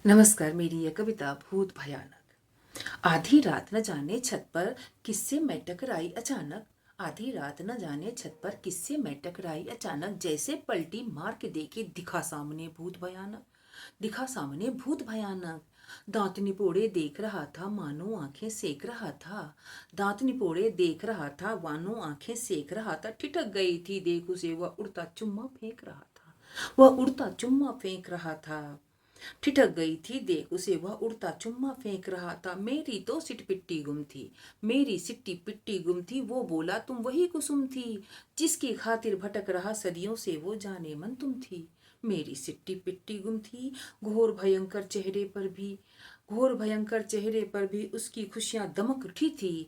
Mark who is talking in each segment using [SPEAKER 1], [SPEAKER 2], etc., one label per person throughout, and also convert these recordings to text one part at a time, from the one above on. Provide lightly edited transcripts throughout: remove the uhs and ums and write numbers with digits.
[SPEAKER 1] नमस्कार। मेरी यह कविता भूत भयानक। आधी रात न जाने छत पर किससे मैं टकराई अचानक। आधी रात न जाने छत पर किससे मैं टकराई अचानक। जैसे पलटी मार के देखी दिखा सामने भूत भयानक। दिखा सामने भूत भयानक। दांत निपोड़े देख रहा था मानो आंखें सेक रहा था। दांत निपोड़े देख रहा था मानो आंखें सेक रहा था। ठिठक गई थी देख उसे, वह उड़ता चुम्मा फेंक रहा था। वह उड़ता चुम्मा फेंक रहा था। ठिठक गई थी देख उसे, वह उड़ता चुम्मा फेंक रहा था। मेरी तो सिट पिट्टी गुम थी, मेरी सिट्टी पिट्टी गुम थी। वो बोला तुम वही कुसुम थी, जिसकी खातिर भटक रहा सदियों से वो जाने मन तुम थी। मेरी सिट्टी पिट्टी गुम थी। घोर भयंकर चेहरे पर भी, घोर भयंकर चेहरे पर भी उसकी खुशियां दमक उठी थी।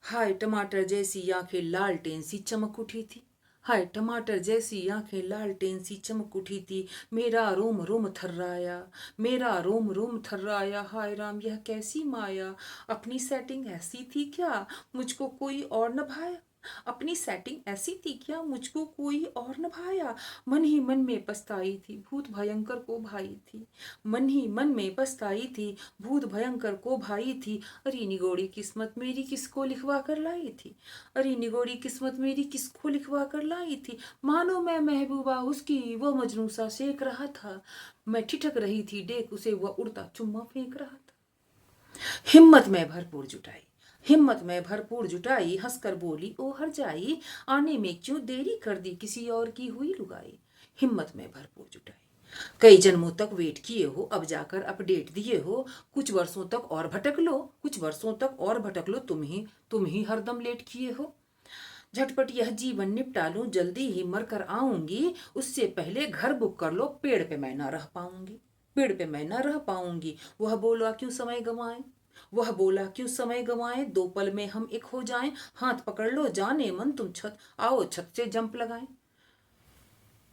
[SPEAKER 1] हाय टमाटर जैसी आंखें लालटेन सी चमक उठी थी। हाय टमाटर जैसी आंखें लालटेन सी चमक उठी थी। मेरा रोम रोम थर्राया, मेरा रोम रोम थर्राया। हाय राम यह कैसी माया, अपनी सेटिंग ऐसी थी क्या, मुझको कोई और न भाया। अपनी सेटिंग ऐसी थी क्या, मुझको कोई और न भाया। मन ही मन में पछताई थी, भूत भयंकर को भाई थी। मन ही मन में पछताई थी, भूत भयंकर को भाई थी। अरे निगोड़ी किस्मत मेरी किसको लिखवा कर लाई थी। अरे निगोड़ी किस्मत मेरी किसको लिखवा कर लाई थी। मानो मैं महबूबा उसकी, वो मजनू सा सेक रहा था। मैं ठिठक रही थी देख उसे, वह उड़ता चुम्मा फेंक रहा था। हिम्मत में भरपूर जुटाई, हिम्मत में भरपूर जुटाई। हंसकर बोली ओ हर जाई, आने में क्यों देरी कर दी, किसी और की हुई लुगाई। हिम्मत में भरपूर जुटाई। कई जन्मों तक वेट किए हो, अब जाकर अपडेट दिए हो। कुछ वर्षों तक और भटक लो, कुछ वर्षों तक और भटक लो। तुम ही हरदम लेट किए हो। झटपट यह जीवन निपटा लूं, जल्दी ही मर कर आऊंगी। उससे पहले घर बुक कर लो, पेड़ पे मैं ना रह पाऊंगी, पेड़ पे मैं ना रह पाऊंगी। वह बोला क्यों समय गंवाए, वह बोला क्यों समय गंवाए। दो पल में हम एक हो जाएं, हाथ पकड़ लो जाने मन तुम छत, आओ छत से जंप लगाएं,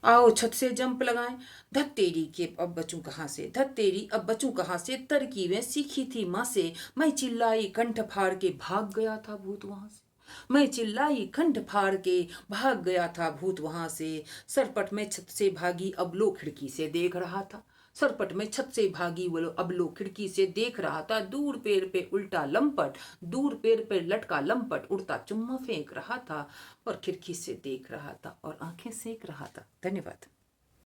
[SPEAKER 1] आओ छत से जंप लगाएं। धत तेरी के अब बचूं कहाँ से, धत तेरी अब बचूं कहाँ से। तरकीबें सीखी थी माँ से, मैं चिल्लाई कंठ फाड़ के भाग गया था भूत वहां से। मैं चिल्लाई कंठ फाड़ के भाग गया था भूत वहां से। सरपट में छत से भागी अब लो खिड़की से देख रहा था। सरपट में छत से भागी वो अब लो खिड़की से देख रहा था। दूर पेड़ पे उल्टा लंपट, दूर पेड़ पे लटका लंपट, उड़ता चुम्मा फेंक रहा था और खिड़की से देख रहा था और आंखें सेक रहा था। धन्यवाद।